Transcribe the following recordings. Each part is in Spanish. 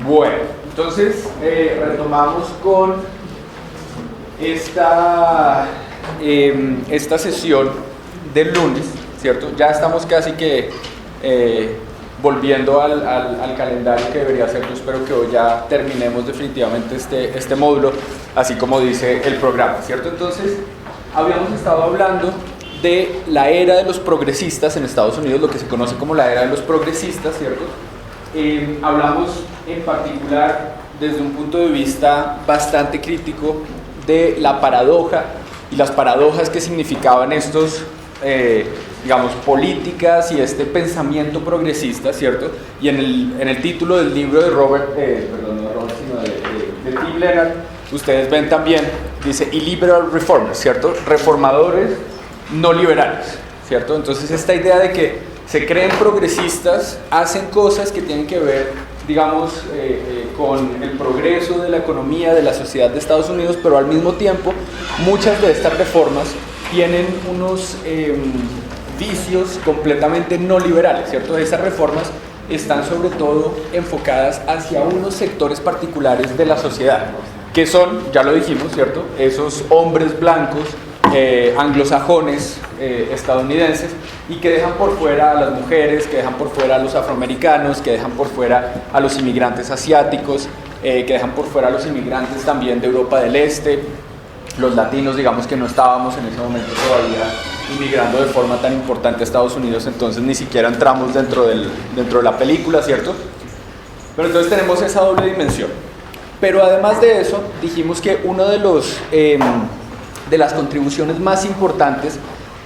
Bueno, entonces retomamos con esta sesión del lunes, ¿cierto? Ya estamos casi que volviendo al calendario que debería ser. Yo espero que hoy ya terminemos definitivamente este módulo, así como dice el programa, ¿cierto? Entonces, habíamos estado hablando de la era de los progresistas en Estados Unidos, lo que se conoce como la era de los progresistas, ¿cierto? Hablamos en particular desde un punto de vista bastante crítico de la paradoja y las paradojas que significaban estos, digamos, políticas y este pensamiento progresista, ¿cierto? Y en el título del libro de Tim Leonard, ustedes ven también, dice illiberal reformers, ¿cierto? Reformadores no liberales, ¿cierto? Entonces esta idea de que se creen progresistas, hacen cosas que tienen que ver, digamos, con el progreso de la economía, de la sociedad de Estados Unidos, pero al mismo tiempo muchas de estas reformas tienen unos vicios completamente no liberales, ¿cierto? Esas reformas están sobre todo enfocadas hacia unos sectores particulares de la sociedad, que son, ya lo dijimos, ¿cierto? Esos hombres blancos, anglosajones, estadounidenses, y que dejan por fuera a las mujeres, que dejan por fuera a los afroamericanos, que dejan por fuera a los inmigrantes asiáticos, que dejan por fuera a los inmigrantes también de Europa del Este, los latinos, digamos que no estábamos en ese momento todavía inmigrando de forma tan importante a Estados Unidos, entonces ni siquiera entramos dentro de la película, ¿cierto? Pero entonces tenemos esa doble dimensión. Pero además de eso, dijimos que uno de las contribuciones más importantes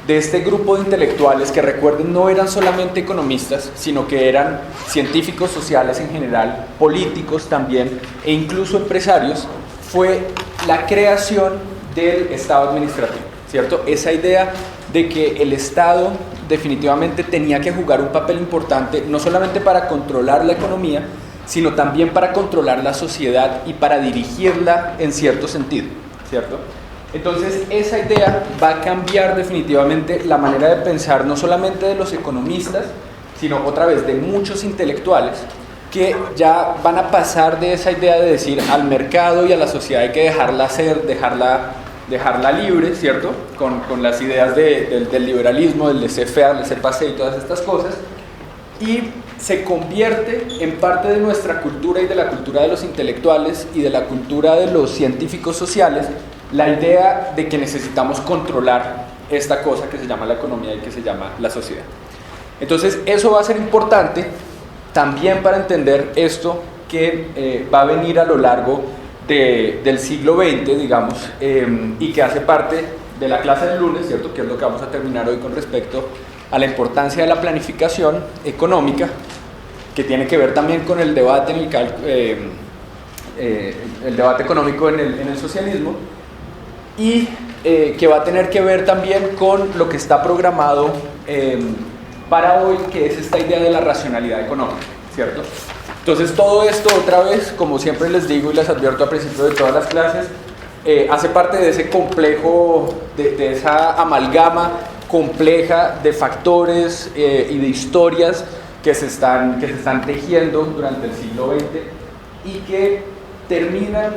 de este grupo de intelectuales, que recuerden no eran solamente economistas, sino que eran científicos sociales en general, políticos también, e incluso empresarios, fue la creación del Estado administrativo, ¿cierto? Esa idea de que el Estado definitivamente tenía que jugar un papel importante, no solamente para controlar la economía, sino también para controlar la sociedad y para dirigirla en cierto sentido, ¿cierto? Entonces esa idea va a cambiar definitivamente la manera de pensar no solamente de los economistas, sino otra vez de muchos intelectuales que ya van a pasar de esa idea de decir al mercado y a la sociedad hay que dejarla ser, dejarla libre, ¿cierto? Con las ideas del liberalismo, del laissez-faire, laissez-passer y todas estas cosas, y se convierte en parte de nuestra cultura y de la cultura de los intelectuales y de la cultura de los científicos sociales la idea de que necesitamos controlar esta cosa que se llama la economía y que se llama la sociedad. Entonces eso va a ser importante también para entender esto que va a venir a lo largo del siglo XX, digamos, y que hace parte de la clase del lunes, ¿cierto? Que es lo que vamos a terminar hoy con respecto a la importancia de la planificación económica, que tiene que ver también con el debate, el debate económico en el socialismo, y que va a tener que ver también con lo que está programado para hoy, que es esta idea de la racionalidad económica, ¿cierto? Entonces todo esto, otra vez, como siempre les digo y les advierto al principio de todas las clases, hace parte de ese complejo, de esa amalgama compleja de factores y de historias que se están tejiendo durante el siglo XX y que terminan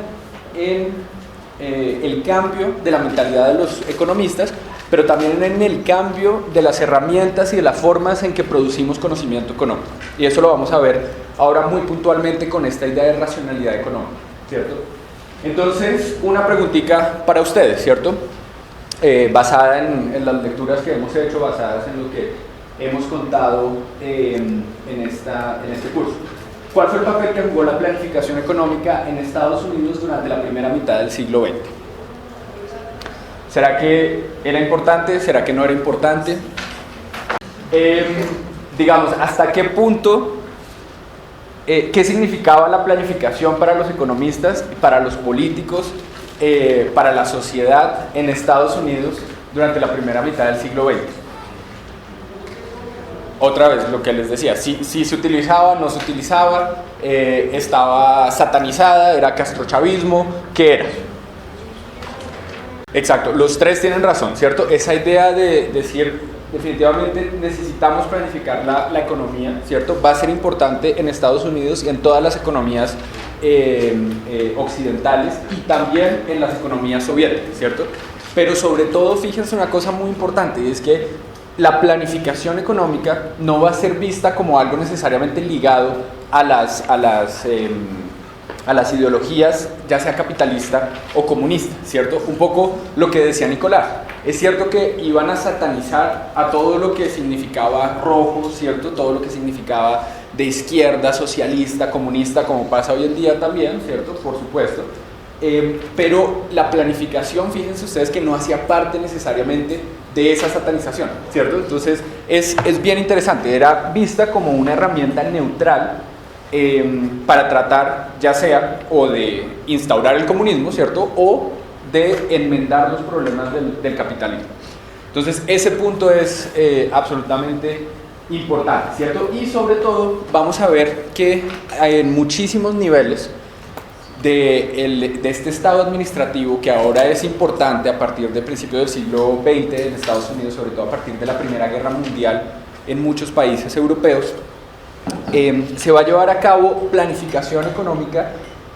en el cambio de la mentalidad de los economistas, pero también en el cambio de las herramientas y de las formas en que producimos conocimiento económico. Y eso lo vamos a ver ahora muy puntualmente con esta idea de racionalidad económica, ¿cierto? Entonces, una preguntita para ustedes, ¿cierto? Basada en las lecturas que hemos hecho, basadas en lo que hemos contado en este curso. ¿Cuál fue el papel que jugó la planificación económica en Estados Unidos durante la primera mitad del siglo XX? ¿Será que era importante? ¿Será que no era importante? Digamos, ¿hasta qué punto? ¿Qué significaba la planificación para los economistas, para los políticos, para la sociedad en Estados Unidos durante la primera mitad del siglo XX? Otra vez, lo que les decía, si se utilizaba, no se utilizaba, estaba satanizada, era castrochavismo, ¿qué era? Exacto, los tres tienen razón, ¿cierto? Esa idea de decir definitivamente necesitamos planificar la economía, ¿cierto? Va a ser importante en Estados Unidos y en todas las economías occidentales y también en las economías soviéticas, ¿cierto? Pero sobre todo, fíjense una cosa muy importante, y es que la planificación económica no va a ser vista como algo necesariamente ligado a las ideologías, ya sea capitalista o comunista, ¿cierto? Un poco lo que decía Nicolás. Es cierto que iban a satanizar a todo lo que significaba rojo, ¿cierto? Todo lo que significaba de izquierda, socialista, comunista, como pasa hoy en día también, ¿cierto? Por supuesto. Pero la planificación, fíjense ustedes que no hacía parte necesariamente de esa satanización, ¿cierto? Entonces es bien interesante, era vista como una herramienta neutral para tratar ya sea o de instaurar el comunismo, ¿cierto? O de enmendar los problemas del capitalismo. Entonces ese punto es absolutamente importante, ¿cierto? Y sobre todo vamos a ver que en muchísimos niveles de este estado administrativo, que ahora es importante a partir del principio del siglo XX en Estados Unidos, sobre todo a partir de la Primera Guerra Mundial en muchos países europeos, se va a llevar a cabo planificación económica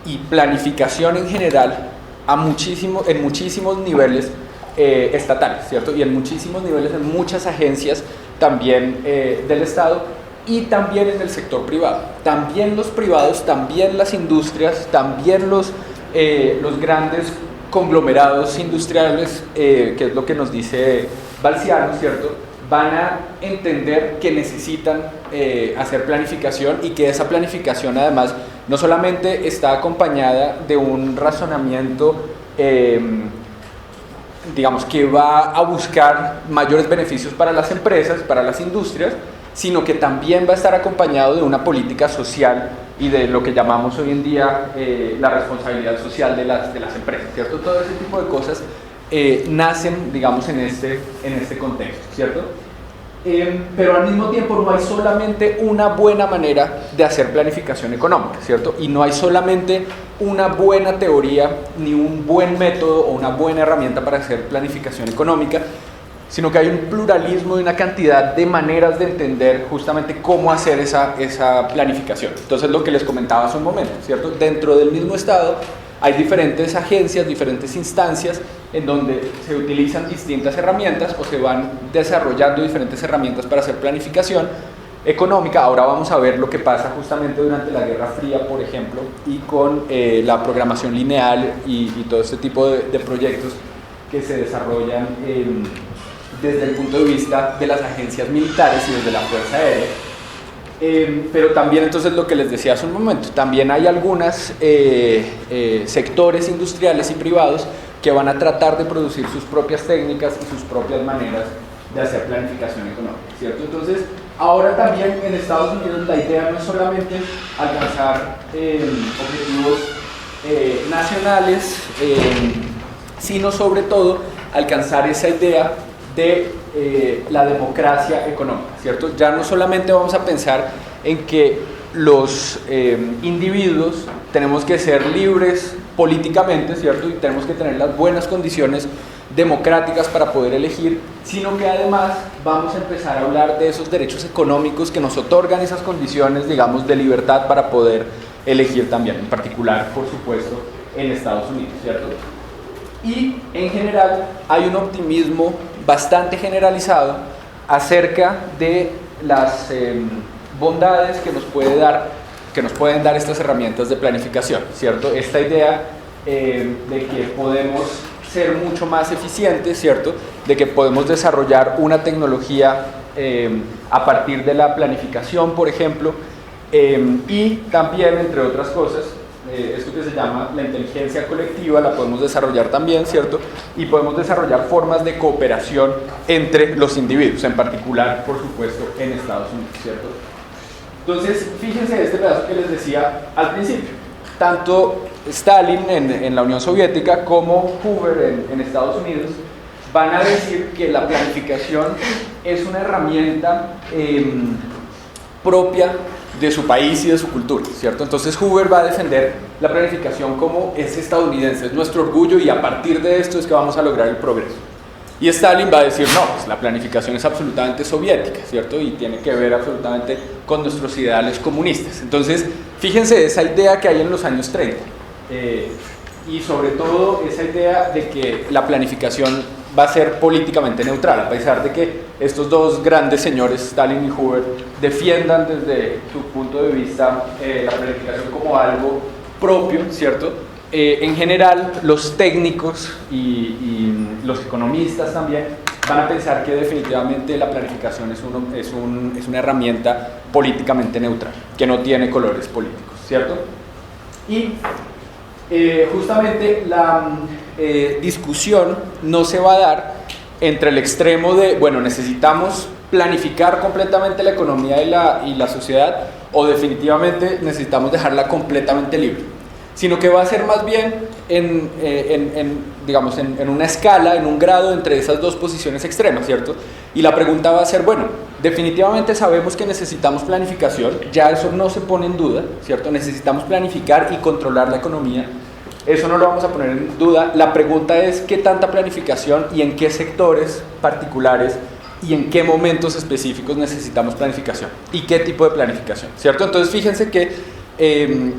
y planificación en general en muchísimos niveles estatales, ¿cierto? Y en muchísimos niveles, en muchas agencias también del Estado, y también en el sector privado. También los privados, también las industrias, también los grandes conglomerados industriales, que es lo que nos dice Balciano, ¿cierto? Van a entender que necesitan hacer planificación y que esa planificación además no solamente está acompañada de un razonamiento digamos que va a buscar mayores beneficios para las empresas, para las industrias, sino que también va a estar acompañado de una política social y de lo que llamamos hoy en día la responsabilidad social de las empresas, ¿cierto? Todo ese tipo de cosas nacen, digamos, en este contexto, ¿cierto? Pero al mismo tiempo no hay solamente una buena manera de hacer planificación económica, ¿cierto? Y no hay solamente una buena teoría, ni un buen método o una buena herramienta para hacer planificación económica, sino que hay un pluralismo y una cantidad de maneras de entender justamente cómo hacer esa planificación. Entonces, lo que les comentaba hace un momento, ¿cierto? Dentro del mismo Estado hay diferentes agencias, diferentes instancias en donde se utilizan distintas herramientas o se van desarrollando diferentes herramientas para hacer planificación económica. Ahora vamos a ver lo que pasa justamente durante la Guerra Fría, por ejemplo, y con la programación lineal y todo este tipo de proyectos que se desarrollan desde el punto de vista de las agencias militares y desde la Fuerza Aérea. Pero también, entonces, lo que les decía hace un momento, también hay algunos sectores industriales y privados que van a tratar de producir sus propias técnicas y sus propias maneras de hacer planificación económica, ¿cierto? Entonces, ahora también en Estados Unidos la idea no es solamente alcanzar objetivos nacionales, sino sobre todo alcanzar esa idea de la democracia económica, ¿cierto? Ya no solamente vamos a pensar en que los individuos tenemos que ser libres políticamente, ¿cierto? Y tenemos que tener las buenas condiciones democráticas para poder elegir, sino que además vamos a empezar a hablar de esos derechos económicos que nos otorgan esas condiciones, digamos, de libertad para poder elegir también, en particular, por supuesto, en Estados Unidos, ¿cierto? Y en general hay un optimismo bastante generalizado acerca de las bondades que nos pueden dar estas herramientas de planificación, ¿cierto? Esta idea de que podemos ser mucho más eficientes, ¿cierto? De que podemos desarrollar una tecnología a partir de la planificación, por ejemplo, y también, entre otras cosas, esto que se llama la inteligencia colectiva la podemos desarrollar también, ¿cierto? Y podemos desarrollar formas de cooperación entre los individuos, en particular, por supuesto, en Estados Unidos, ¿cierto? Entonces, fíjense este pedazo que les decía al principio. Tanto Stalin en la Unión Soviética como Hoover en Estados Unidos van a decir que la planificación es una herramienta propia de su país y de su cultura, ¿cierto? Entonces Hoover va a defender la planificación como es estadounidense, es nuestro orgullo y a partir de esto es que vamos a lograr el progreso. Y Stalin va a decir, no, pues la planificación es absolutamente soviética, ¿cierto? Y tiene que ver absolutamente con nuestros ideales comunistas. Entonces, fíjense esa idea que hay en los años 30. Y sobre todo esa idea de que la planificación va a ser políticamente neutral, a pesar de que estos dos grandes señores, Stalin y Hoover, defiendan desde su punto de vista la planificación como algo propio, ¿cierto? En general, los técnicos y los economistas también van a pensar que definitivamente la planificación es una herramienta políticamente neutral, que no tiene colores políticos, ¿cierto? Y justamente la discusión no se va a dar entre el extremo de, bueno, necesitamos planificar completamente la economía y la sociedad, o definitivamente necesitamos dejarla completamente libre, sino que va a ser más bien digamos, en una escala, en un grado entre esas dos posiciones extremas, ¿cierto? Y la pregunta va a ser, bueno, definitivamente sabemos que necesitamos planificación, ya eso no se pone en duda, ¿cierto? Necesitamos planificar y controlar la economía, eso no lo vamos a poner en duda. La pregunta es qué tanta planificación y en qué sectores particulares y en qué momentos específicos necesitamos planificación y qué tipo de planificación, ¿cierto? Entonces fíjense que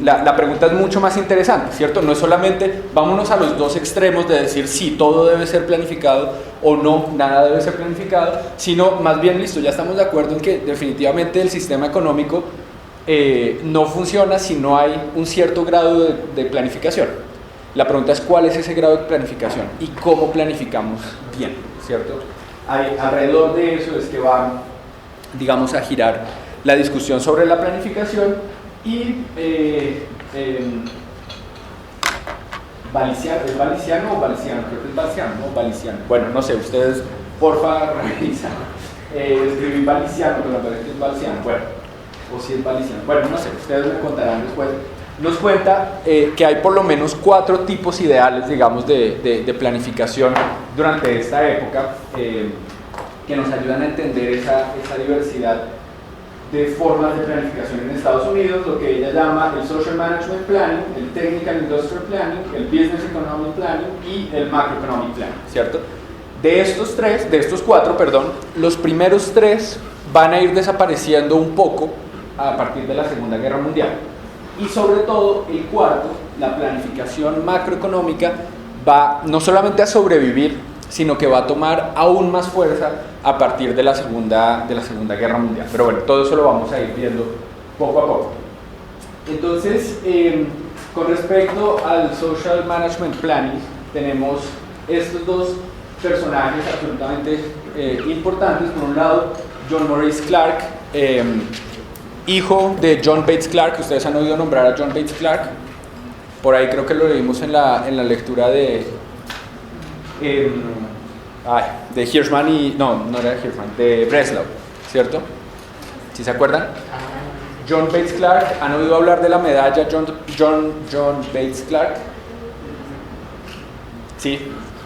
la pregunta es mucho más interesante, ¿cierto? No es solamente vámonos a los dos extremos de decir sí, todo debe ser planificado o no, nada debe ser planificado, sino más bien, listo, ya estamos de acuerdo en que definitivamente el sistema económico no funciona si no hay un cierto grado de planificación. La pregunta es cuál es ese grado de planificación y cómo planificamos bien, ¿cierto? Alrededor de eso es que va, digamos, a girar la discusión sobre la planificación. Y ¿es Valiciano o Valiciano? Creo que es Valiciano, ¿no? Valiciano. Bueno, no sé, ustedes porfa revisan. Escribí Valiciano, pero me parece que es Valiciano. Bueno, o si es Valiciano. Bueno, no sé, ustedes me contarán después. Nos cuenta que hay por lo menos 4 tipos ideales, digamos, de planificación durante esta época que nos ayudan a entender esa diversidad de formas de planificación en Estados Unidos, lo que ella llama el Social Management Planning, el Technical Industrial Planning, el Business Economic Planning y el Macroeconomic Planning, ¿cierto? De estos cuatro, los primeros 3 van a ir desapareciendo un poco a partir de la Segunda Guerra Mundial. Y sobre todo el cuarto, la planificación macroeconómica, va no solamente a sobrevivir, sino que va a tomar aún más fuerza a partir de la Segunda Guerra Mundial. Pero bueno, todo eso lo vamos a ir viendo poco a poco. Entonces, con respecto al Social Management Planning, tenemos estos dos personajes absolutamente importantes. Por un lado, John Maurice Clark, hijo de John Bates Clark. Ustedes han oído nombrar a John Bates Clark. Por ahí creo que lo leímos en la lectura de Hirschman no era de Hirschman, de Breslau, ¿cierto? ¿Sí se acuerdan? John Bates Clark, ¿han oído hablar de la medalla John Bates Clark? Sí,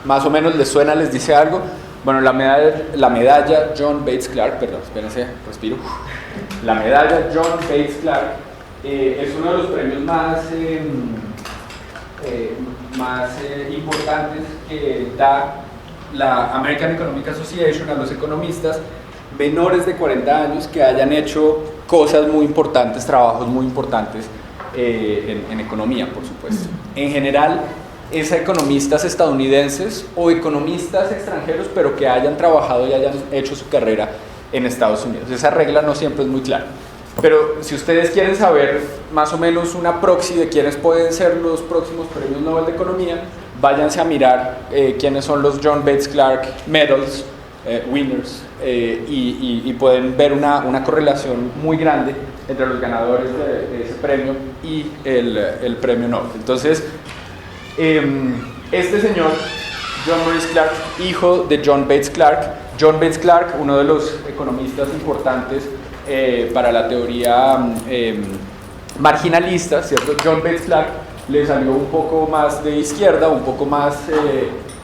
más o menos les suena, les dice algo. Bueno, la medalla John Bates Clark, perdón, espérense, respiro. La medalla John Bates Clark es uno de los premios más importantes que da la American Economic Association a los economistas menores de 40 años que hayan hecho cosas muy importantes, trabajos muy importantes en economía, por supuesto. En general, es a economistas estadounidenses o economistas extranjeros, pero que hayan trabajado y hayan hecho su carrera en Estados Unidos. Esa regla no siempre es muy clara. Pero si ustedes quieren saber más o menos una proxy de quiénes pueden ser los próximos premios Nobel de Economía, váyanse a mirar quiénes son los John Bates Clark Medals winners y pueden ver una correlación muy grande entre los ganadores de ese premio y el premio Nobel. Entonces, este señor, John Maurice Clark, hijo de John Bates Clark, uno de los economistas importantes para la teoría marginalista, ¿cierto? John Bates Clark le salió un poco más de izquierda, un poco más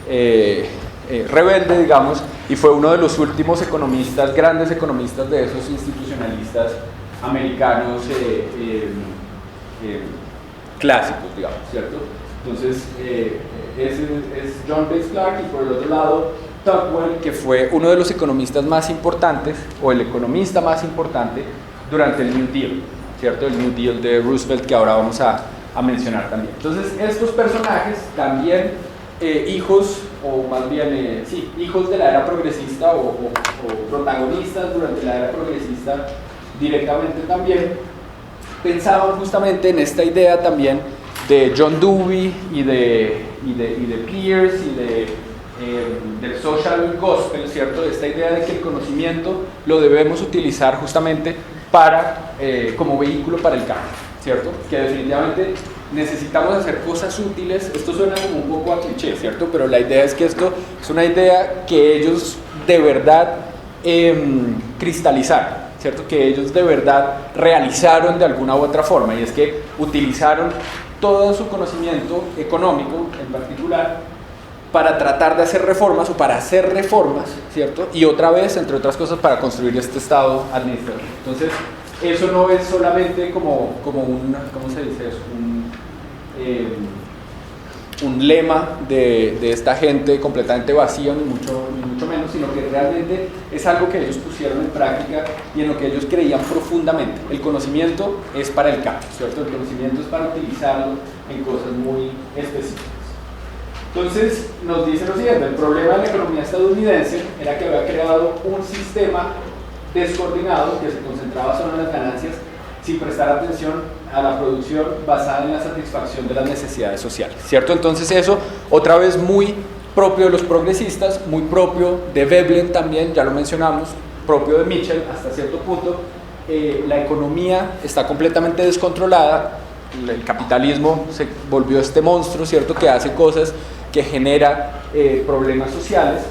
rebelde, digamos, y fue uno de los últimos economistas, grandes economistas de esos institucionalistas americanos clásicos, digamos, ¿cierto? Entonces, ese es John Bates Clark, y por el otro lado Tocqueville, que fue uno de los economistas más importantes, o el economista más importante, durante el New Deal, ¿cierto? El New Deal de Roosevelt, que ahora vamos a mencionar también. Entonces, estos personajes también hijos, o más bien, sí, hijos de la era progresista o protagonistas durante la era progresista directamente también, pensaban justamente en esta idea también de John Dewey y de Peirce y del social gospel, ¿cierto? Esta idea de que el conocimiento lo debemos utilizar justamente para, como vehículo para el cambio, ¿cierto? Que definitivamente necesitamos hacer cosas útiles. Esto suena como un poco a cliché, ¿cierto? Pero la idea es que esto es una idea que ellos de verdad cristalizaron, ¿cierto? Que ellos de verdad realizaron de alguna u otra forma, y es que utilizaron todo su conocimiento económico en particular para tratar de hacer reformas o para hacer reformas, ¿cierto? Y otra vez, entre otras cosas, para construir este Estado administrativo. Entonces, eso no es solamente como un, ¿cómo se dice eso? Un lema de esta gente completamente vacío, ni mucho menos, sino que realmente es algo que ellos pusieron en práctica y en lo que ellos creían profundamente. El conocimiento es para el cambio, ¿cierto? El conocimiento es para utilizarlo en cosas muy específicas. Entonces, nos dice lo siguiente: el problema de la economía estadounidense era que había creado un sistema descoordinado que se concentraba solo en las ganancias sin prestar atención a la producción basada en la satisfacción de las necesidades sociales, ¿cierto? Entonces eso, otra vez, muy propio de los progresistas, muy propio de Veblen también, ya lo mencionamos, propio de Mitchell hasta cierto punto. La economía está completamente descontrolada, el capitalismo se volvió este monstruo, ¿cierto? Que hace cosas, que genera problemas sociales,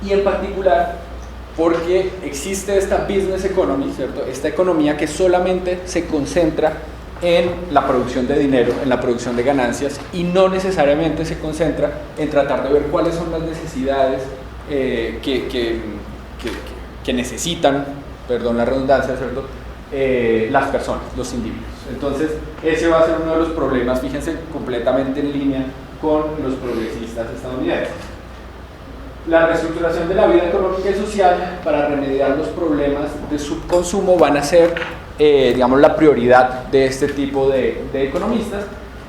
y en particular porque existe esta business economy, ¿cierto? Esta economía que solamente se concentra en la producción de dinero, en la producción de ganancias, y no necesariamente se concentra en tratar de ver cuáles son las necesidades que necesitan, perdón la redundancia, ¿cierto? Las personas, los individuos. Entonces, ese va a ser uno de los problemas, fíjense, completamente en línea con los progresistas estadounidenses. La reestructuración de la vida económica y social para remediar los problemas de subconsumo van a ser, digamos, la prioridad de este tipo de economistas,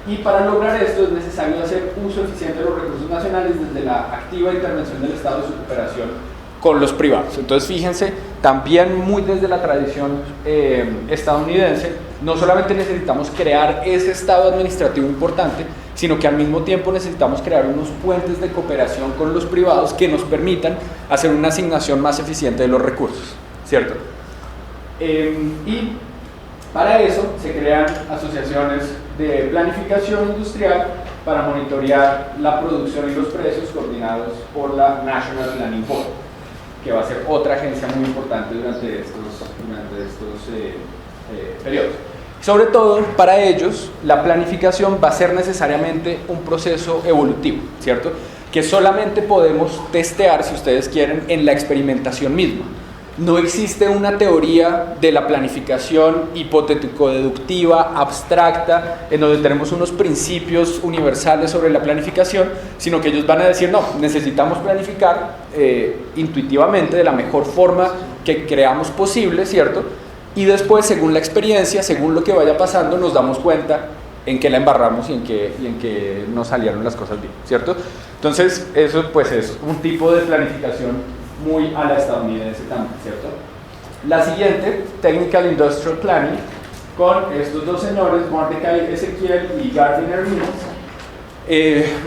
y para lograr esto es necesario hacer uso eficiente de los recursos nacionales desde la activa intervención del Estado y su cooperación con los privados. Entonces, fíjense, también muy desde la tradición estadounidense, no solamente necesitamos crear ese Estado administrativo importante, sino que al mismo tiempo necesitamos crear unos puentes de cooperación con los privados que nos permitan hacer una asignación más eficiente de los recursos, ¿cierto? Y para eso se crean asociaciones de planificación industrial para monitorear la producción y los precios, coordinados por la National Planning Board, que va a ser otra agencia muy importante durante estos periodos. Sobre todo, para ellos, la planificación va a ser necesariamente un proceso evolutivo, ¿cierto? Que solamente podemos testear, si ustedes quieren, en la experimentación misma. No existe una teoría de la planificación hipotético-deductiva, abstracta, en donde tenemos unos principios universales sobre la planificación, sino que ellos van a decir, no, necesitamos planificar intuitivamente, de la mejor forma que creamos posible, ¿cierto? Y después, según la experiencia, según lo que vaya pasando, nos damos cuenta en qué la embarramos y en qué nos salieron las cosas bien, ¿cierto? Entonces, eso pues es un tipo de planificación muy a la estadounidense también, ¿cierto? La siguiente, Technical Industrial Planning, con estos dos señores, Mordecai Ezekiel y Gardiner Mills.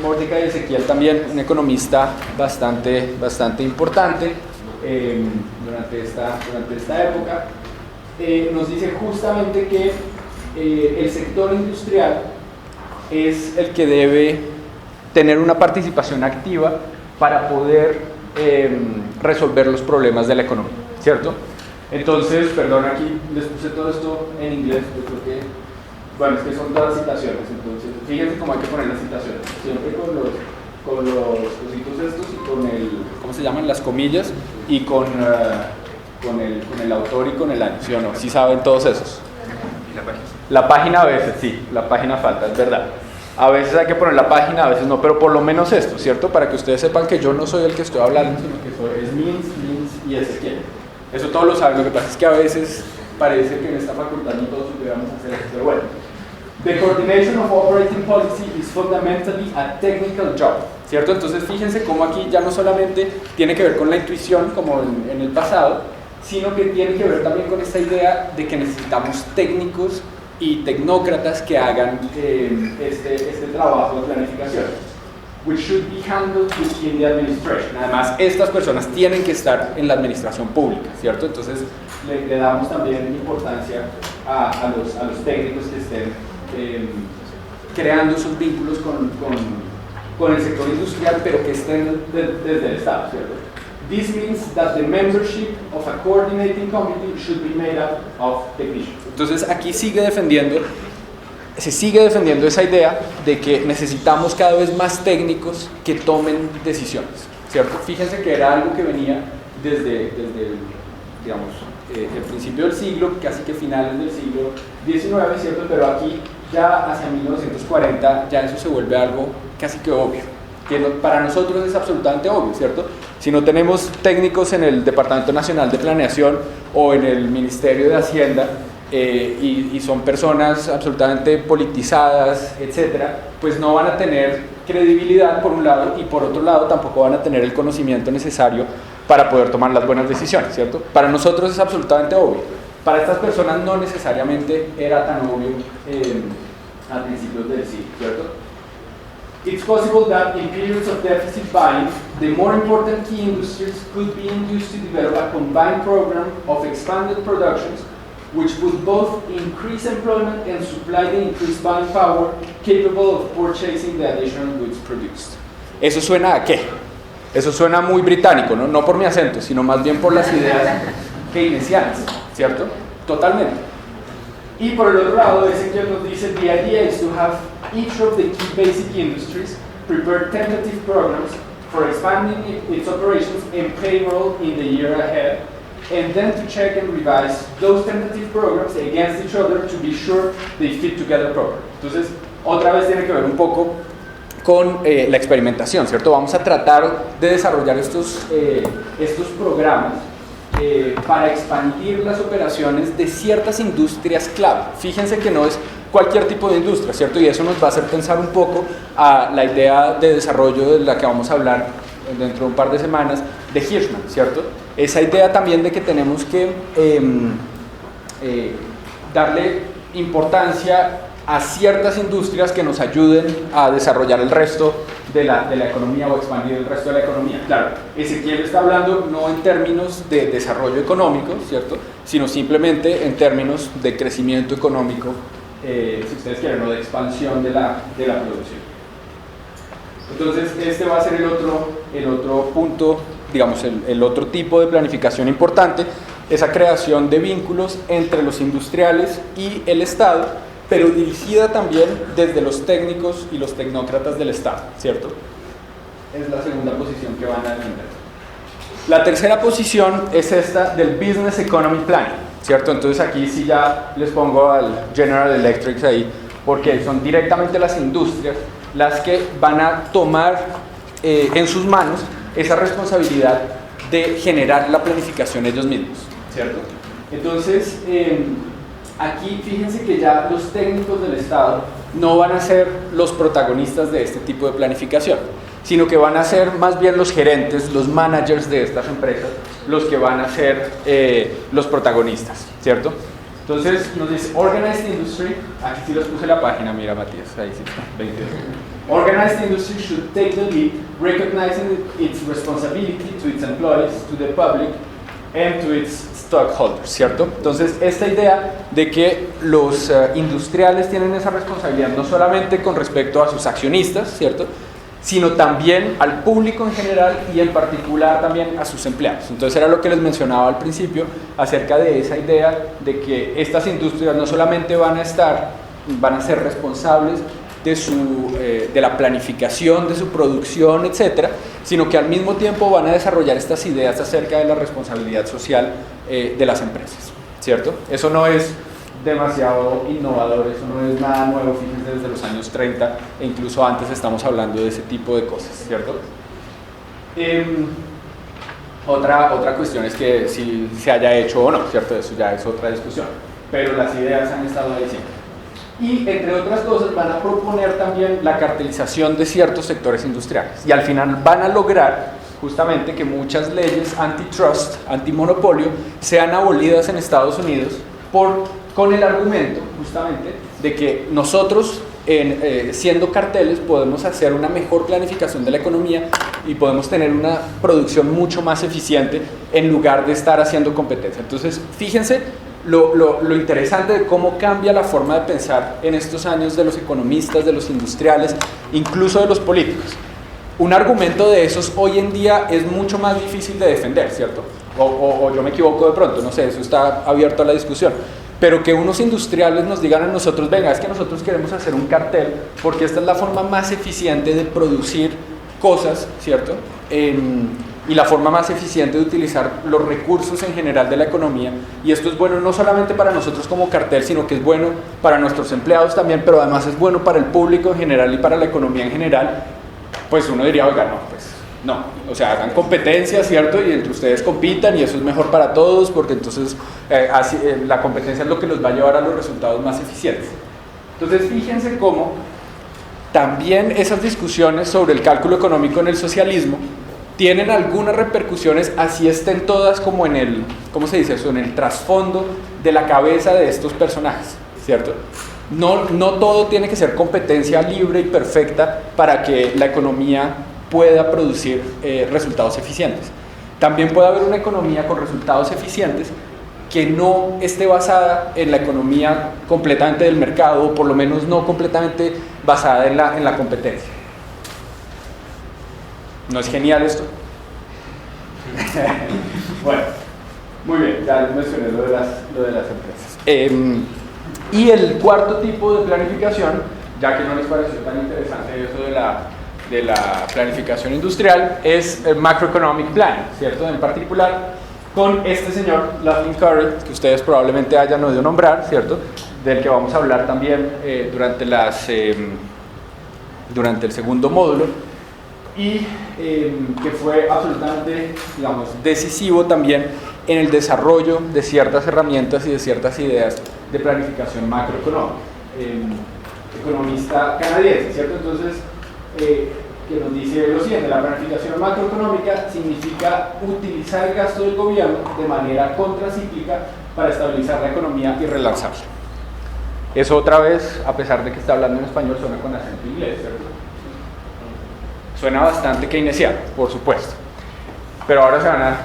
Mordecai Ezekiel también un economista bastante importante durante esta época. Nos dice justamente que el sector industrial es el que debe tener una participación activa para poder resolver los problemas de la economía, ¿cierto? Entonces, perdón, aquí les puse todo esto en inglés, yo creo que, bueno, es que son todas citaciones, entonces, fíjense cómo hay que poner las citaciones, siempre con los cositos estos y con ¿cómo se llaman? Las comillas, y con el autor y con el año, ¿sí o no? ¿Sí saben todos esos? ¿Y la página? La página a veces, sí, la página falta, es verdad. A veces hay que poner la página, a veces no, pero por lo menos esto, ¿cierto? Para que ustedes sepan que yo no soy el que estoy hablando, sino que es Mins y Ezequiel. Eso todos lo saben, lo que pasa es que a veces parece que en esta facultad no todos pudiéramos hacer eso, pero bueno. The coordination of operating policy is fundamentally a technical job, ¿cierto? Entonces fíjense cómo aquí ya no solamente tiene que ver con la intuición, como en el pasado, sino que tiene que ver también con esta idea de que necesitamos técnicos y tecnócratas que hagan este trabajo de planificación, which should be handled in the administration. Además, estas personas tienen que estar en la administración pública, ¿cierto? Entonces, le damos también importancia a los técnicos que estén creando esos vínculos con el sector industrial, pero que estén desde el Estado, ¿cierto? This means that the membership of a coordinating committee should be made up of technicians. Entonces aquí se sigue defendiendo esa idea de que necesitamos cada vez más técnicos que tomen decisiones, ¿cierto? Fíjense que era algo que venía desde digamos, el principio del siglo, casi que finales del siglo XIX, ¿cierto? Pero aquí ya hacia 1940 ya eso se vuelve algo casi que obvio, que para nosotros es absolutamente obvio, ¿cierto? Si no tenemos técnicos en el Departamento Nacional de Planeación o en el Ministerio de Hacienda y son personas absolutamente politizadas, etcétera, pues no van a tener credibilidad por un lado y por otro lado tampoco van a tener el conocimiento necesario para poder tomar las buenas decisiones, ¿cierto? Para nosotros es absolutamente obvio. Para estas personas no necesariamente era tan obvio a principios del siglo, ¿cierto? It's possible that in periods of deficit buying, the more important key industries could be induced to develop a combined program of expanded productions which would both increase employment and supply the increased buying power capable of purchasing the additional goods produced. ¿Eso suena a qué? Eso suena muy británico, ¿no? No por mi acento, sino más bien por las ideas keynesianas, ¿cierto? Totalmente. Y por el otro lado, Ezequiel nos dice, the idea is to have each of the key basic industries prepare tentative programs for expanding its operations and payroll in the year ahead, and then to check and revise those tentative programs against each other to be sure they fit together properly. Entonces, otra vez tiene que ver un poco con la experimentación, ¿cierto? Vamos a tratar de desarrollar estos programas para expandir las operaciones de ciertas industrias clave. Fíjense que no es cualquier tipo de industria, ¿cierto? Y eso nos va a hacer pensar un poco a la idea de desarrollo de la que vamos a hablar dentro de un par de semanas de Hirschman, ¿cierto? Esa idea también de que tenemos que darle importancia a ciertas industrias que nos ayuden a desarrollar el resto de la economía o expandir el resto de la economía. Claro, Ezequiel está hablando no en términos de desarrollo económico, ¿cierto? Sino simplemente en términos de crecimiento económico, si ustedes quieren, o de expansión de la producción. Entonces, este va a ser el otro punto, digamos, el otro tipo de planificación importante, esa creación de vínculos entre los industriales y el Estado, pero dirigida también desde los técnicos y los tecnócratas del Estado, ¿cierto? Es la segunda posición que van a defender. La tercera posición es esta del Business Economy Planning, ¿cierto? Entonces aquí sí ya les pongo al General Electric ahí, porque son directamente las industrias las que van a tomar en sus manos esa responsabilidad de generar la planificación ellos mismos, ¿cierto? Entonces, aquí fíjense que ya los técnicos del Estado no van a ser los protagonistas de este tipo de planificación, sino que van a ser más bien los gerentes, los managers de estas empresas, los que van a ser los protagonistas, ¿cierto? Entonces nos dice Organized Industry, aquí sí les puse la página, mira Matías, ahí sí está, 20. Organized industry should take the lead, recognizing its responsibility to its employees, to the public, and to its stockholders, ¿cierto? Entonces, esta idea de que los industriales tienen esa responsabilidad no solamente con respecto a sus accionistas, ¿cierto?, sino también al público en general y en particular también a sus empleados. Entonces era lo que les mencionaba al principio acerca de esa idea de que estas industrias no solamente van a ser responsables de la planificación de su producción, etcétera, sino que al mismo tiempo van a desarrollar estas ideas acerca de la responsabilidad social de las empresas, ¿cierto? Eso no es demasiado innovador, eso no es nada nuevo, fíjense, desde los años 30 e incluso antes estamos hablando de ese tipo de cosas, ¿cierto? Otra cuestión es que si se haya hecho o no, ¿cierto? Eso ya es otra discusión, pero las ideas han estado ahí siempre. Y entre otras cosas van a proponer también la cartelización de ciertos sectores industriales y al final van a lograr justamente que muchas leyes antitrust, antimonopolio, sean abolidas en Estados Unidos con el argumento justamente de que nosotros siendo carteles podemos hacer una mejor planificación de la economía y podemos tener una producción mucho más eficiente en lugar de estar haciendo competencia. Entonces, fíjense lo interesante de cómo cambia la forma de pensar en estos años de los economistas, de los industriales, incluso de los políticos. Un argumento de esos hoy en día es mucho más difícil de defender, ¿cierto? O yo me equivoco de pronto, no sé, eso está abierto a la discusión. Pero que unos industriales nos digan a nosotros, venga, es que nosotros queremos hacer un cartel porque esta es la forma más eficiente de producir cosas, ¿cierto? Y la forma más eficiente de utilizar los recursos en general de la economía, y esto es bueno no solamente para nosotros como cartel, sino que es bueno para nuestros empleados también, pero además es bueno para el público en general y para la economía en general, pues uno diría, oiga, no, pues no, o sea, hagan competencia, ¿cierto? Y entre ustedes compitan y eso es mejor para todos, porque entonces la competencia es lo que los va a llevar a los resultados más eficientes. Entonces, fíjense cómo también esas discusiones sobre el cálculo económico en el socialismo tienen algunas repercusiones, así estén todas como en el, ¿cómo se dice eso? En el trasfondo de la cabeza de estos personajes, ¿cierto? No todo tiene que ser competencia libre y perfecta para que la economía pueda producir resultados eficientes. También puede haber una economía con resultados eficientes que no esté basada en la economía completamente del mercado, o por lo menos no completamente basada en la competencia. ¿No es genial esto? Bueno, muy bien, ya les mencioné lo de las empresas. Y el cuarto tipo de planificación, ya que no les pareció tan interesante eso de la planificación industrial, es el macroeconomic planning, ¿cierto? En particular con este señor, Laughlin Curry, que ustedes probablemente hayan oído nombrar, ¿cierto? Del que vamos a hablar también durante el segundo módulo, y que fue absolutamente, digamos, decisivo también en el desarrollo de ciertas herramientas y de ciertas ideas de planificación macroeconómica. Economista canadiense, ¿cierto? Entonces, que nos dice lo siguiente: la planificación macroeconómica significa utilizar el gasto del gobierno de manera contracíclica para estabilizar la economía y relanzarla. Eso otra vez, a pesar de que está hablando en español, suena con acento inglés, ¿cierto? Suena bastante keynesiano, por supuesto. Pero ahora se van a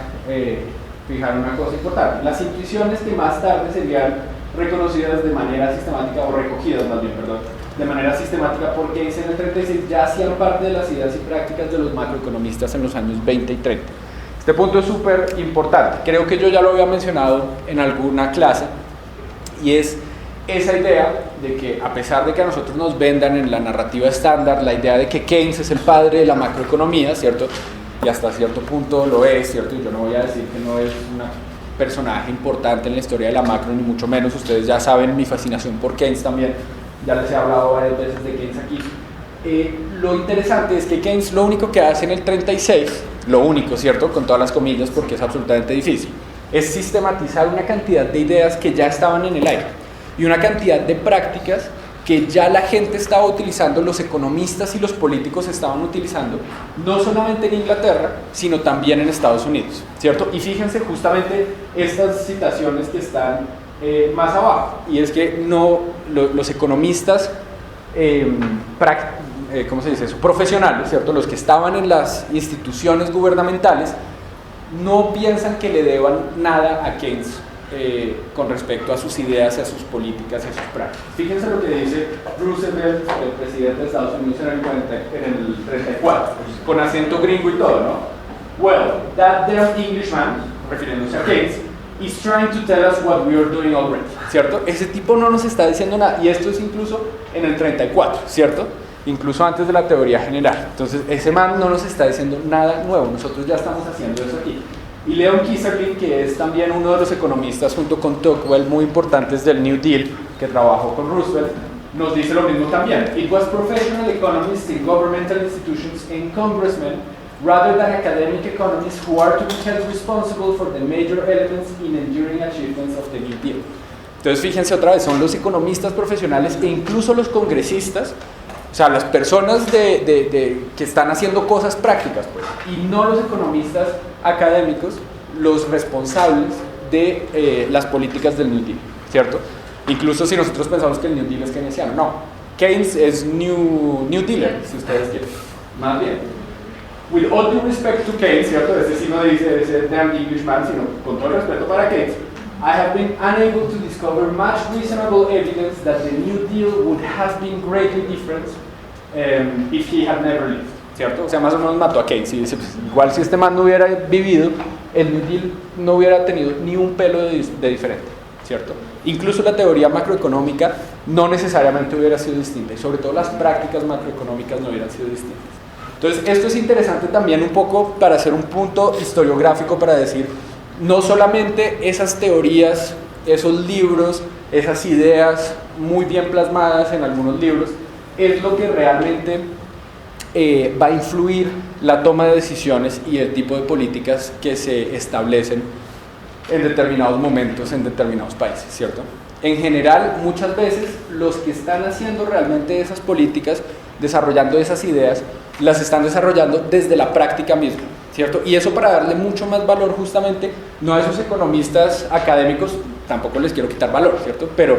fijar una cosa importante: las intuiciones que más tarde serían reconocidas de manera sistemática, o recogidas más bien, perdón, de manera sistemática por Keynes en el 36, ya hacían parte de las ideas y prácticas de los macroeconomistas en los años 20 y 30. Este punto es súper importante, creo que yo ya lo había mencionado en alguna clase, y es esa idea de que, a pesar de que a nosotros nos vendan en la narrativa estándar la idea de que Keynes es el padre de la macroeconomía, ¿cierto? Y hasta cierto punto lo es, ¿cierto? Y yo no voy a decir que no es un personaje importante en la historia de la macro, ni mucho menos. Ustedes ya saben mi fascinación por Keynes también, ya les he hablado varias veces de Keynes aquí. Lo interesante es que Keynes lo único que hace en el 36, lo único, ¿cierto? Con todas las comillas, porque es absolutamente difícil, es sistematizar una cantidad de ideas que ya estaban en el aire y una cantidad de prácticas que ya la gente estaba utilizando, los economistas y los políticos estaban utilizando, no solamente en Inglaterra, sino también en Estados Unidos, ¿cierto? Y fíjense justamente estas citaciones que están más abajo, y es que los economistas, ¿cómo se dice eso? Profesionales, ¿cierto? Los que estaban en las instituciones gubernamentales no piensan que le deban nada a Keynes con respecto a sus ideas, a sus políticas y a sus prácticas. Fíjense lo que dice Roosevelt, el presidente de Estados Unidos, en el 34, con acento gringo y todo, ¿no? Well, that damn Englishman, refiriéndose a Keynes, is trying to tell us what we are doing already, ¿cierto? Ese tipo no nos está diciendo nada, y esto es incluso en el 34, ¿cierto? Incluso antes de la teoría general. Entonces, ese man no nos está diciendo nada nuevo, nosotros ya estamos haciendo eso aquí. Y Leon Kissarlin, que es también uno de los economistas junto con Tocqueville muy importantes del New Deal, que trabajó con Roosevelt, nos dice lo mismo también. It was professional economists in governmental institutions and congressmen rather than academic economists who are to be held responsible for the major elements in enduring achievements of the New Deal. Entonces fíjense otra vez, son los economistas profesionales e incluso los congresistas, o sea, las personas que están haciendo cosas prácticas, pues, y no los economistas académicos, los responsables de las políticas del New Deal, ¿cierto? Incluso si nosotros pensamos que el New Deal es keynesiano, no. Keynes es New Dealer, si ustedes quieren. Más bien. With all due respect to Keynes, ¿cierto? Este sí no dice ese damn Englishman, sino con todo el respeto para Keynes, I have been unable to discover much reasonable evidence that the New Deal would have been greatly different if he had never lived, ¿cierto? O sea, más o menos mató a Keynes y dice, pues, igual si este man no hubiera vivido, el New Deal no hubiera tenido ni un pelo de diferente, ¿cierto? Incluso la teoría macroeconómica no necesariamente hubiera sido distinta y sobre todo las prácticas macroeconómicas no hubieran sido distintas. Entonces, esto es interesante también un poco para hacer un punto historiográfico para decir, no solamente esas teorías, esos libros, esas ideas muy bien plasmadas en algunos libros, es lo que realmente va a influir la toma de decisiones y el tipo de políticas que se establecen en determinados momentos, en determinados países, ¿cierto? En general, muchas veces, los que están haciendo realmente esas políticas, desarrollando esas ideas, las están desarrollando desde la práctica misma, ¿cierto? Y eso para darle mucho más valor justamente, no a esos economistas académicos, tampoco les quiero quitar valor, ¿cierto? Pero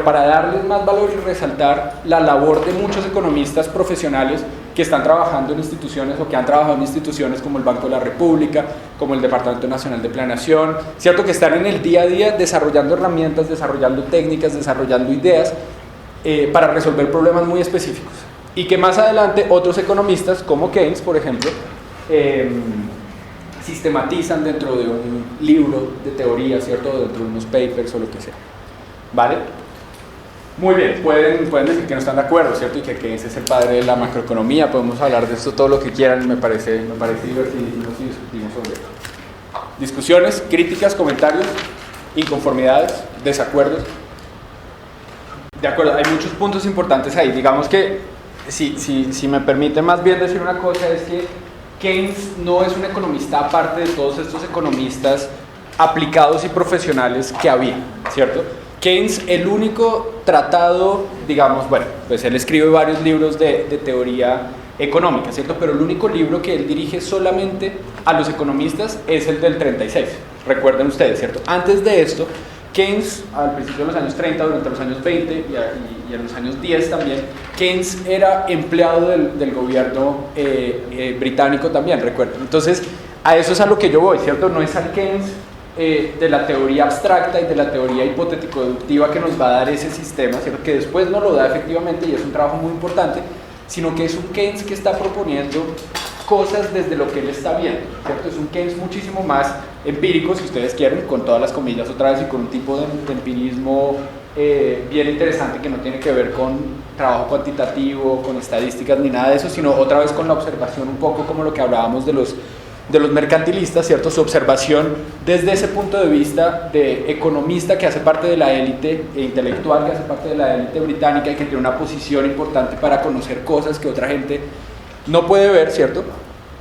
para darles más valor y resaltar la labor de muchos economistas profesionales que están trabajando en instituciones o que han trabajado en instituciones como el Banco de la República, como el Departamento Nacional de Planeación, ¿cierto? Que están en el día a día desarrollando herramientas, desarrollando técnicas, desarrollando ideas para resolver problemas muy específicos. Y que más adelante otros economistas, como Keynes, por ejemplo, sistematizan dentro de un libro de teoría, ¿cierto? Dentro de unos papers o lo que sea. ¿Vale? Muy bien, pueden decir que no están de acuerdo, ¿cierto? Y que Keynes es el padre de la macroeconomía, podemos hablar de esto todo lo que quieran, me parece divertidísimo si discutimos sobre esto. Discusiones, críticas, comentarios, inconformidades, desacuerdos. De acuerdo, hay muchos puntos importantes ahí. Digamos que, si me permite más bien decir una cosa, es que Keynes no es un economista aparte de todos estos economistas aplicados y profesionales que había, ¿cierto? Keynes, el único tratado, digamos, bueno, pues él escribe varios libros de teoría económica, ¿cierto? Pero el único libro que él dirige solamente a los economistas es el del 36, recuerden ustedes, ¿cierto? Antes de esto, Keynes, al principio de los años 30, durante los años 20 y en los años 10 también, Keynes era empleado del gobierno británico también, recuerden. Entonces, a eso es a lo que yo voy, ¿cierto? No es al Keynes de la teoría abstracta y de la teoría hipotético-deductiva que nos va a dar ese sistema, ¿cierto? Que después nos lo da efectivamente y es un trabajo muy importante, sino que es un Keynes que está proponiendo cosas desde lo que él está viendo, ¿cierto? Es un Keynes muchísimo más empírico, si ustedes quieren, con todas las comillas otra vez y con un tipo de empirismo bien interesante que no tiene que ver con trabajo cuantitativo, con estadísticas ni nada de eso, sino otra vez con la observación un poco como lo que hablábamos de los mercantilistas, ¿cierto? Su observación desde ese punto de vista de economista que hace parte de la élite intelectual, que hace parte de la élite británica y que tiene una posición importante para conocer cosas que otra gente no puede ver, ¿cierto?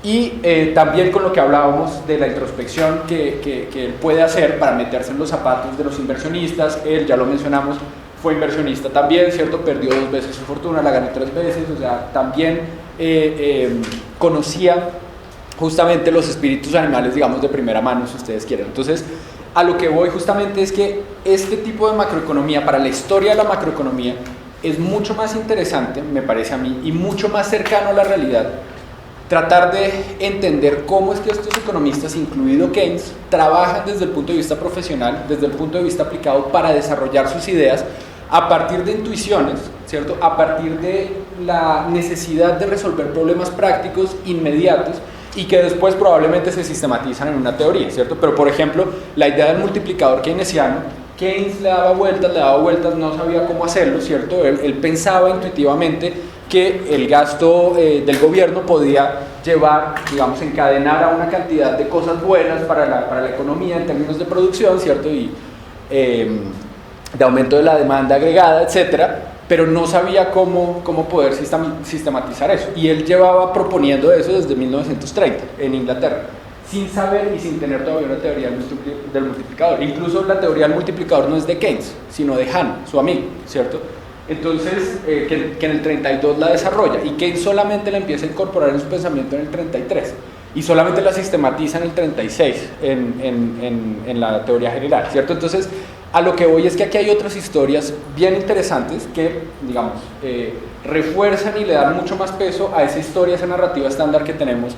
Y también con lo que hablábamos de la introspección que él puede hacer para meterse en los zapatos de los inversionistas. Él, ya lo mencionamos, fue inversionista también, ¿cierto? Perdió 2 veces su fortuna, la ganó 3 veces, o sea, también conocía justamente los espíritus animales, digamos, de primera mano, si ustedes quieren. Entonces, a lo que voy justamente es que este tipo de macroeconomía, para la historia de la macroeconomía, es mucho más interesante, me parece a mí, y mucho más cercano a la realidad, tratar de entender cómo es que estos economistas, incluido Keynes, trabajan desde el punto de vista profesional, desde el punto de vista aplicado, para desarrollar sus ideas a partir de intuiciones, ¿cierto? A partir de la necesidad de resolver problemas prácticos inmediatos y que después probablemente se sistematizan en una teoría, ¿cierto? Pero, por ejemplo, la idea del multiplicador keynesiano Keynes le daba vueltas, no sabía cómo hacerlo, ¿cierto? Él pensaba intuitivamente que el gasto del gobierno podía llevar, digamos, encadenar a una cantidad de cosas buenas para la economía en términos de producción, ¿cierto? Y de aumento de la demanda agregada, etcétera, pero no sabía cómo poder sistematizar eso. Y él llevaba proponiendo eso desde 1930 en Inglaterra, sin saber y sin tener todavía una teoría del multiplicador. Incluso la teoría del multiplicador no es de Keynes, sino de Hahn, su amigo, ¿cierto? Entonces, que en el 32 la desarrolla, y Keynes solamente la empieza a incorporar en su pensamiento en el 33, y solamente la sistematiza en el 36, en la teoría general, ¿cierto? Entonces, a lo que voy es que aquí hay otras historias bien interesantes que, digamos, refuerzan y le dan mucho más peso a esa historia, esa narrativa estándar que tenemos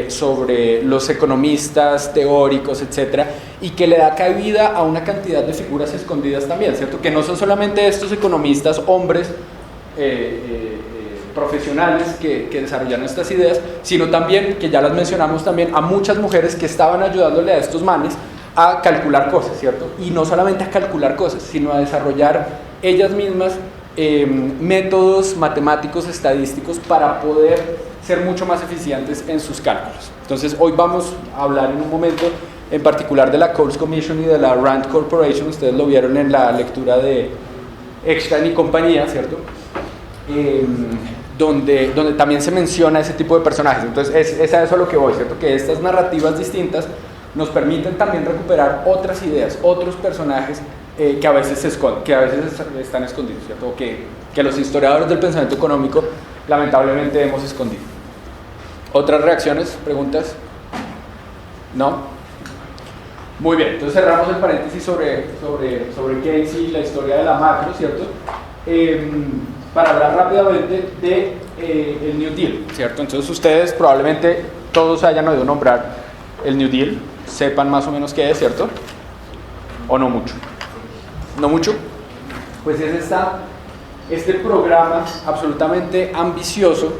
sobre los economistas, teóricos, etcétera, y que le da cabida a una cantidad de figuras escondidas también, ¿cierto? Que no son solamente estos economistas hombres profesionales que desarrollaron estas ideas, sino también, que ya las mencionamos también, a muchas mujeres que estaban ayudándole a estos manes a calcular cosas, ¿cierto? Y no solamente a calcular cosas, sino a desarrollar ellas mismas métodos matemáticos, estadísticos, para poder ser mucho más eficientes en sus cálculos. Entonces, hoy vamos a hablar en un momento en particular de la Coles Commission y de la Rand Corporation. Ustedes lo vieron en la lectura de Eckstein y compañía, ¿cierto? Donde también se menciona ese tipo de personajes. Entonces, es a eso a lo que voy, ¿cierto? Que estas narrativas distintas nos permiten también recuperar otras ideas, otros personajes que a veces están escondidos, ¿cierto? O que los historiadores del pensamiento económico lamentablemente hemos escondido. ¿Otras reacciones? ¿Preguntas? ¿No? Muy bien, entonces cerramos el paréntesis sobre Keynes y la historia de la macro, ¿cierto? Para hablar rápidamente de el New Deal, ¿cierto? Entonces ustedes probablemente todos hayan oído nombrar el New Deal, sepan más o menos qué es, ¿cierto? ¿O no mucho? ¿No mucho? Pues es este programa absolutamente ambicioso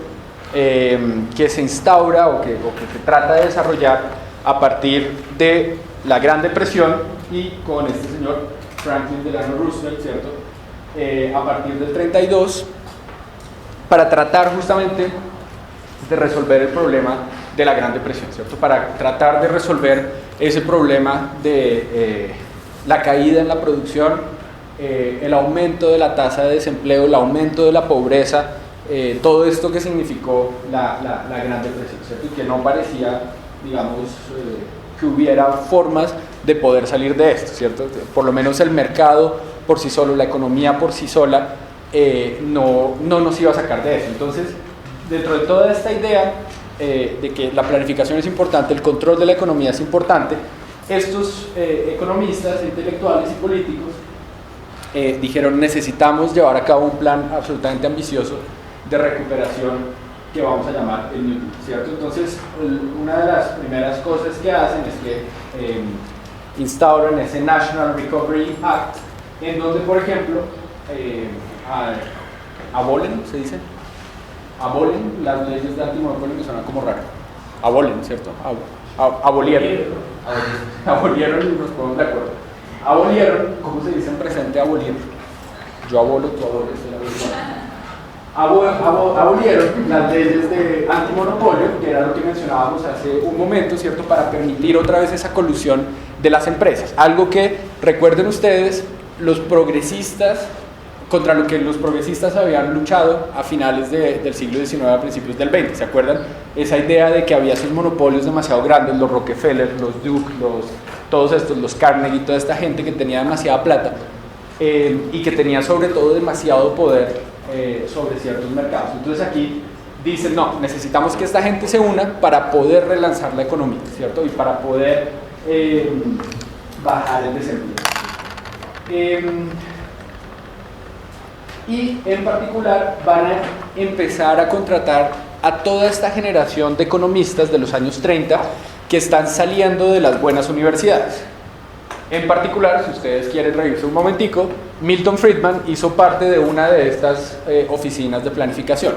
que se instaura o que se trata de desarrollar a partir de la Gran Depresión y con este señor Franklin Delano Roosevelt, ¿cierto? A partir del 32, para tratar justamente de resolver el problema de la Gran Depresión, ¿cierto? Para tratar de resolver ese problema de la caída en la producción, el aumento de la tasa de desempleo, el aumento de la pobreza, todo esto que significó la Gran Depresión, ¿cierto? Y que no parecía, digamos, que hubiera formas de poder salir de esto, ¿cierto? Por lo menos el mercado por sí solo, la economía por sí sola, no nos iba a sacar de eso. Entonces, dentro de toda esta idea de que la planificación es importante, el control de la economía es importante, estos economistas, intelectuales y políticos dijeron: necesitamos llevar a cabo un plan absolutamente ambicioso de recuperación que vamos a llamar el New Deal, ¿cierto? Entonces, una de las primeras cosas que hacen es que instauran ese National Recovery Act, en donde, por ejemplo, abolen, ¿se dice? Abolen las leyes de antimonopolio, que suenan como raro. Abolen, ¿cierto? Abolieron. Abolieron y nos ponemos de acuerdo. Abolieron, ¿cómo se dice en presente abolir? Yo abolo, tú aboles. Abolieron las leyes de antimonopolio, que era lo que mencionábamos hace un momento, ¿cierto? Para permitir otra vez esa colusión de las empresas. Algo que, recuerden ustedes, contra lo que los progresistas habían luchado a finales del siglo XIX, a principios del XX, ¿se acuerdan? Esa idea de que había esos monopolios demasiado grandes, los Rockefeller, los Duke, todos estos, los Carnegie, toda esta gente que tenía demasiada plata y que tenía sobre todo demasiado poder sobre ciertos mercados. Entonces aquí dicen: no, necesitamos que esta gente se una para poder relanzar la economía, ¿cierto? Y para poder bajar el desempleo. Y en particular van a empezar a contratar a toda esta generación de economistas de los años 30 que están saliendo de las buenas universidades. En particular, si ustedes quieren reírse un momentico, Milton Friedman hizo parte de una de estas oficinas de planificación.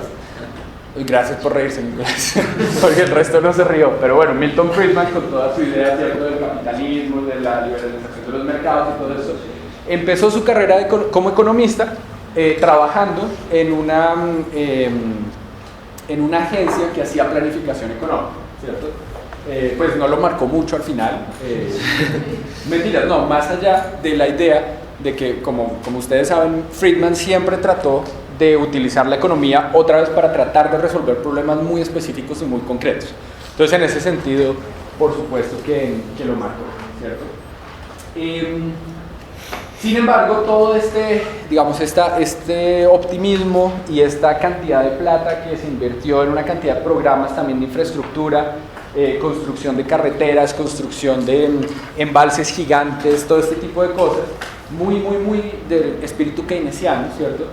Gracias por reírse, Nicolás, porque el resto no se rió. Pero bueno, Milton Friedman, con toda su idea, ¿cierto?, del capitalismo, de la liberalización de los mercados y todo eso, empezó su carrera como economista trabajando en una agencia que hacía planificación económica, ¿cierto? Pues no lo marcó mucho al final. Mentiras, no, más allá de la idea de que, como ustedes saben, Friedman siempre trató de utilizar la economía otra vez para tratar de resolver problemas muy específicos y muy concretos. Entonces, en ese sentido, por supuesto que lo marcó, ¿cierto? Sin embargo, todo este optimismo y esta cantidad de plata que se invirtió en una cantidad de programas también de infraestructura, construcción de carreteras, construcción de embalses gigantes, todo este tipo de cosas, muy del espíritu keynesiano, ¿cierto?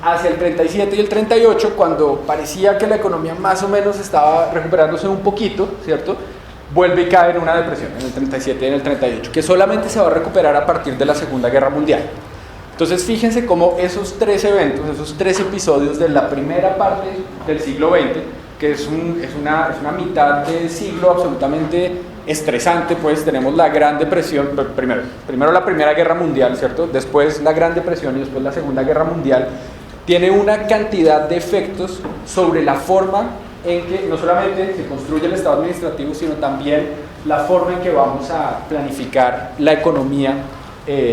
Hacia el 37 y el 38, cuando parecía que la economía más o menos estaba recuperándose un poquito, ¿cierto?, vuelve y cae en una depresión en el 37 y en el 38, que solamente se va a recuperar a partir de la Segunda Guerra Mundial. Entonces fíjense cómo esos tres eventos, esos tres episodios de la primera parte del siglo XX, que es una mitad de siglo absolutamente estresante, pues tenemos la Gran Depresión, primero la Primera Guerra Mundial, ¿cierto? Después la Gran Depresión y después la Segunda Guerra Mundial, tiene una cantidad de efectos sobre la forma en que no solamente se construye el Estado administrativo, sino también la forma en que vamos a planificar la economía,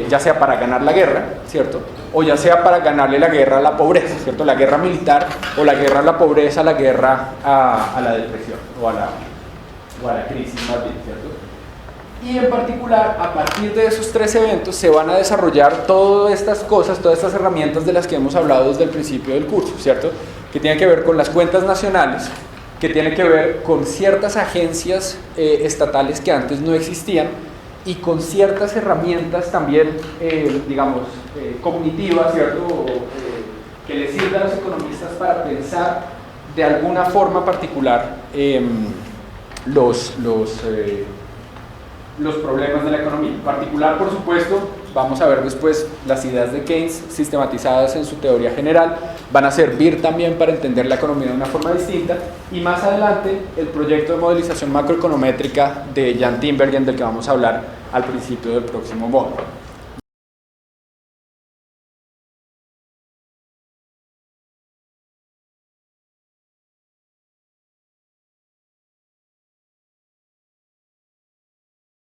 ya sea para ganar la guerra, ¿cierto?, o ya sea para ganarle la guerra a la pobreza, ¿cierto?, la guerra militar, o la guerra a la pobreza, la guerra a la depresión, o a la crisis más bien, ¿cierto? Y en particular, a partir de esos tres eventos se van a desarrollar todas estas cosas, todas estas herramientas de las que hemos hablado desde el principio del curso, ¿cierto?, que tienen que ver con las cuentas nacionales, que tienen que ver con ciertas agencias estatales que antes no existían, y con ciertas herramientas también, cognitivas, ¿cierto?, que les sirven a los economistas para pensar de alguna forma particular los problemas de la economía. En particular, por supuesto, vamos a ver después las ideas de Keynes sistematizadas en su teoría general, van a servir también para entender la economía de una forma distinta, y más adelante el proyecto de modelización macroeconométrica de Jan Tinbergen, del que vamos a hablar al principio del próximo módulo.